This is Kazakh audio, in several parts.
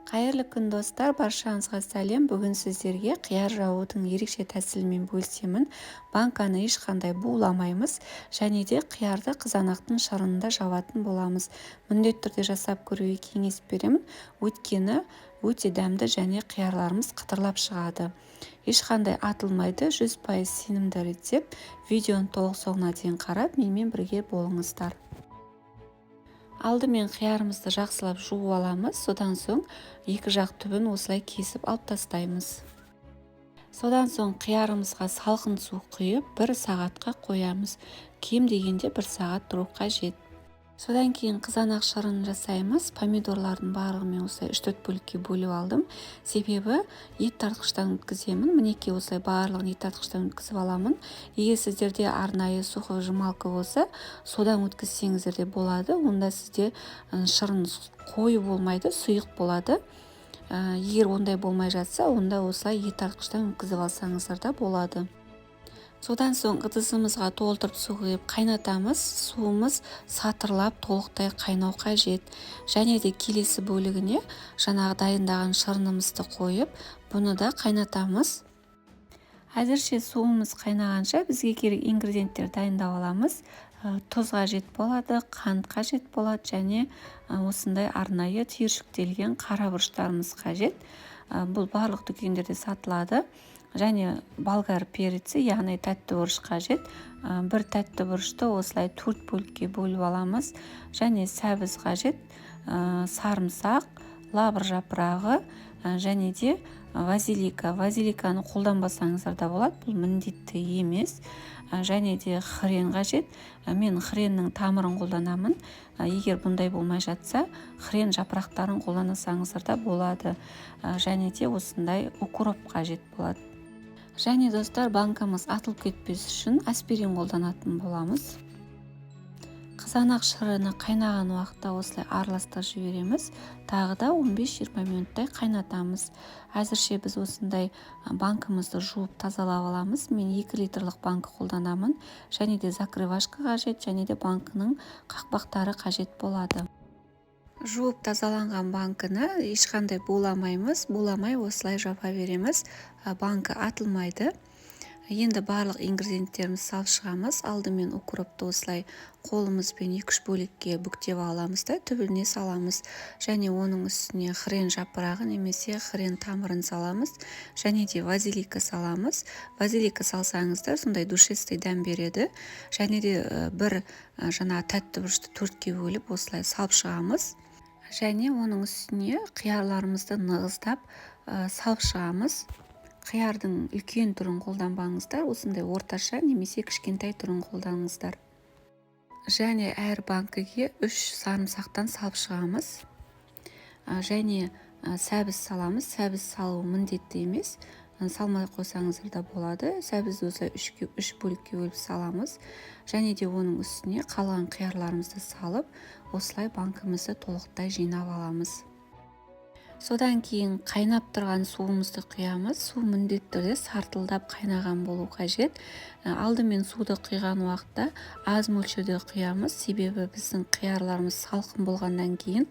Қайырлы күн достар, баршаңызға сәлем. Бүгін сіздерге қияр жаудың ерекше тәсілімен бөлісемін. Банканы ешқандай буламаймыз, және де қиярды қызанақтың шырынында жабатын боламыз. Міндетті түрде жасап көруге кеңес беремін, өйткені өте дәмді және қиярларымыз қытырлап шығады. Ешқандай атылмайды, 100% сенімді рецепт. Видеоны толық соңына дейін қарап, менімен бірге болыңыздар. Алдымен қиярымызды жақсылап жуып аламыз, содан соң екі жақ түбін осылай кесіп алып тастаймыз. Содан соң қиярымызға салқын су құйып 1 сағатқа қоямыз. Кем дегенде 1 сағат тұру қажет. Содан кейін қызанақ шырынын жасаймыз. Помидорлардың барлығымен осылай 3-4 бөлікке бөліп алдым. Себебі ет тартқыштан өткіземін. Мінекей осылай барлығын ет тартқыштан өткізіп аламын. Егер сіздерде арнайы сухожималка болса, содан өткізсеңіздер де болады. Онда сізде шырын қою болмайды, сұйық болады. Егер ондай болмай жатса, онда осылай ет тартқыштан өткізіп алсаңыздар да болады. Содан соң ыдысымызға толтырып су құйып қайнатамыз. Суымыз сатырлап толықтай қайнау қажет. Және де келесі бөлігіне жаңағы дайындаған шырынымызды қойып, бұны да қайнатамыз. Әзірше суымыз қайнағанша бізге керек ингредиенттер дайындап аламыз. Тұз қажет болады, қант қажет болады және осындай арнайы түйіршіктелген қара бұрыштарымыз қажет. Бұл барлық дүкендерде сатылады. Және болгар переці, яғни тәтті бұрыш қажет. Бір тәтті бұрышты осылай 4 бөлікке бөліп аламыз. Және сәбіз қажет, сарымсақ, лавр жапырағы және де базилика. Базиликаны қолданбасаңыздар да болады, бұл міндетті емес. Және де хрен қажет. Мен хреннің тамырын қолданамын. Егер бұндай болмай жатса, хрен жапырақтарын қолданасаңыздар да болады. Және де осындай укроп қажет болады. Және достар, банкамыз атылып кетпес үшін аспирин қолданатын боламыз. Қызанақ шырыны қайнаған уақытта осылай араластырып жібереміз. Тағы да 15-20 минуттай қайнатамыз. Әзірше біз осындай банкамызды жуып тазалап аламыз. Мен 2 литрлік банка қолданамын. Және де закрывашка қажет, және де банкының қақпақтары қажет болады. Жуып тазаланған банканы ешқандай буламаймыз. Буламай осылай жаба береміз. Банка атылмайды. Енді барлық ингредиенттеріміз салып шығамыз. Алдымен укропты осылай қолымызбен 2-3 бөлікке бүктеп аламыз да түбіне саламыз. Және оның үстіне хрен жапырағы немесе хрен тамырын саламыз. Және де базилика саламыз. Базилика салсаңыздар сондай душистый дәм береді. Және де бір жаңа тәтті бұрышты 4-ке бөліп осылай салып шығамыз. Және оның үстіне қиярларымызды нығыздап салып шығамыз. Қиярдың үлкен түрін қолданбаңыздар, осындай орташа немесе кішкентай түрін қолданыңыздар. Және әр банкіге 3 сарымсақтан салып шығамыз. Және сәбіз саламыз. Сәбіз салу міндетті емес. Салмай қойсаңыздар да болады. Сәбізді осылай 3 бөлікке бөліп саламыз. Және де оның үстіне қалған қиярларымызды салып, осылай банкамызды толықтай жинап аламыз. Содан кейін қайнап тұрған суымызды құямыз. Су міндетті түрде сартылдап қайнаған болу қажет. Алдымен суды құйған уақытта аз мөлшерде құямыз. Себебі біздің қиярларымыз салқын болғаннан кейін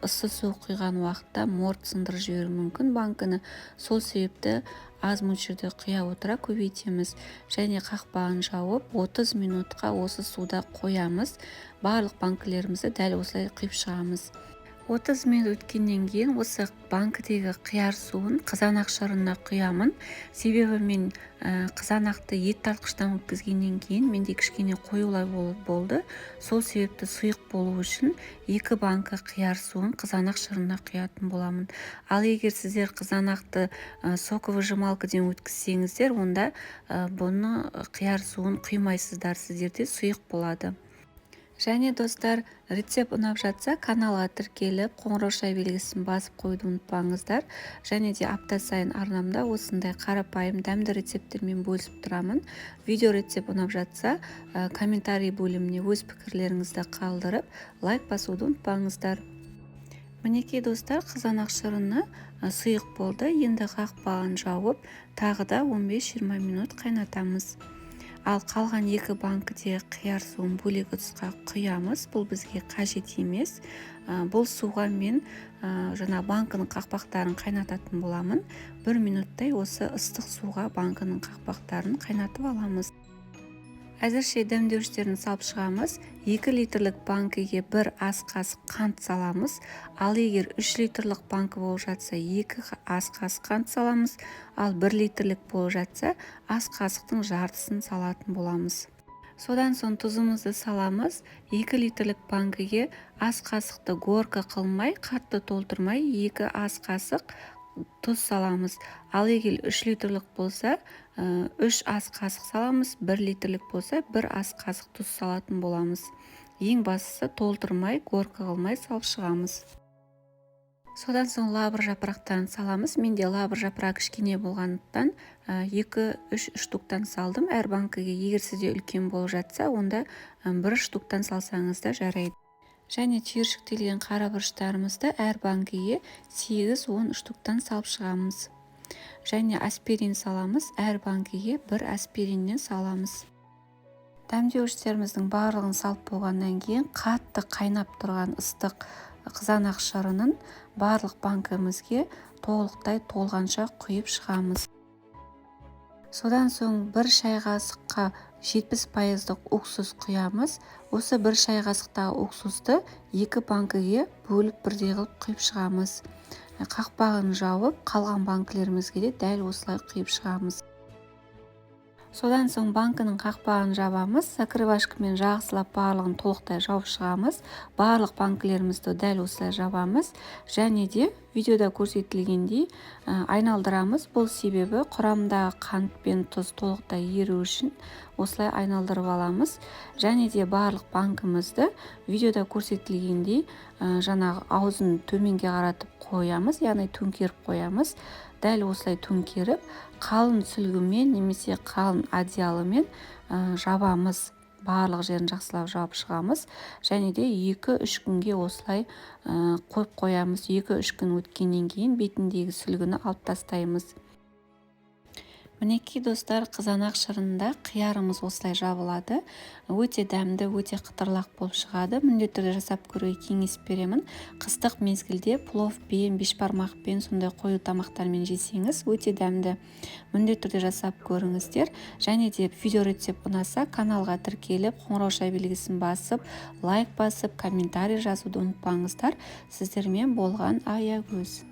ыссы су құйған уақытта морт сындырып жіберуі мүмкін банканы. Сол себепті аз мөлшерде құя отыра көбейтеміз. Және қақпағын жауып 30 минутқа осы суда қоямыз. Барлық банкілерімізді дәл осылай құйып шығамыз. 30 минут өткеннен кейін осы банкідегі қияр суын қызанақ шырынына құямын. Себебі мен қызанақты ет тартқыштан өткізгеннен кейін менде кішкене қоюлай болды. Сол себепті сұйық болу үшін 2 банка қияр суын қызанақ шырынына құятын боламын. Ал егер сіздер қызанақты соковыжималкадан өткізсеңіздер, онда бұны қияр суын құймайсыздар, сіздерде сұйық болады. Және достар, рецепт ұнап жатса, каналға тіркеліп, қоңырау белгісін басып қойды ұмытпаңыздар. Және де апта сайын арнамда осындай қарапайым дәмді рецепттермен бөлісіп тұрамын. Видео рецепт ұнап жатса, комментарий бөліміне өз пікірлеріңізді қалдырып, лайк басуды ұмытпаңыздар. Мінекей достар, қызанақ шырыны сұйық болды. Енді қақпағын жауып, тағы да 15-20 минут қайнатамыз. Ал қалған 2 банкіде қияр суын бөлек ыдысқа құямыз. Бұл бізге қажет емес. Бұл суға мен жаңа банкының қақпақтарын қайнататын боламын. 1 минуттай осы ыстық суға банкының қақпақтарын қайнатып аламыз. Әзірше дәмдеуіштерін салып шығамыз. 2 литрлік банкіге 1 ас қасық қант саламыз. Ал егер 3 литрлік банкі болып жатса 2 ас қасық қант саламыз. Ал 1 литрлік болып жатса ас қасықтың жартысын салатын боламыз. Содан соң тұзымызды саламыз. 2 литрлік банкіге ас қасықты горка қылмай, қатты толтырмай 2 ас қасық тұз саламыз. Ал егер 3 литрлік болса 3 ас қасық саламыз, 1 литрлік болса 1 ас қасық тұз салатын боламыз. Ең бастысы толтырмай, горка қылмай салып шығамыз. Содан соң лавр жапырақтарын саламыз. Менде лавр жапырақ кішкене болғандықтан 2-3 штуктан салдым. Әр банкіге егер сізде үлкен болып жатса, онда 1 штуктан салсаңыз да жарайды. Және түйіршіктелген қара бұрыштарымызды әр банкіге 8-10 штуктан салып шығамыз. Және аспирин саламыз. Әр банкіге 1 аспириннен саламыз. Дәмдеуіштеріміздің барлығын салып болғаннан кейін қатты қайнап тұрған ыстық қызанақ шырынын барлық банкімізге толықтай толғанша құйып шығамыз. Содан соң 1 шай қасыққа 70% уксус құямыз. Осы 1 шай қасықтағы уксусты 2 банкіге бөліп бірдей қылып құйып шығамыз. Қақпағын жауып, қалған банкілерімізге де дәл осылай құйып шығамыз. Содан соң банкінің қақпағын жабамыз. Закрывашкамен жақсылап барлығын толықтай жауып шығамыз. Барлық банкілерімізді дәл осылай жабамыз. Және де видеода көрсетілгендей айналдырамыз. Бұл себебі құрамындағы қант пен тұз толықтай еру үшін осылай айналдырып аламыз. Және де барлық банкімізді видеода көрсетілгендей жаңағы аузын төменге қаратып қоямыз, яғни төңкеріп қоямыз. Дәл осылай төңкеріп, қалың сүлгімен немесе қалың одеялымен жабамыз. Барлық жерін жақсылап жауып шығамыз. Және де 2-3 күнге осылай қойып қоямыз. 2-3 күн өткеннен кейін бетіндегі сүлгіні алып тастаймыз. Мінекей достар, қызанақ шырынында қиярымыз осылай жабылады. Өте дәмді, өте қытырлақ болып шығады. Міндетті түрде жасап көруге кеңес беремін. Қыстық мезгілде пловпен, бешбармақпен, сондай қою тамақтармен жесеңіз, өте дәмді. Міндетті түрде жасап көріңіздер. Және де видео рецепт ұнаса, каналға тіркеліп, қоңырау белгісін басып, лайк басып, комментарий жазуды ұмытпаңыздар. Сіздермен болған Аягөз.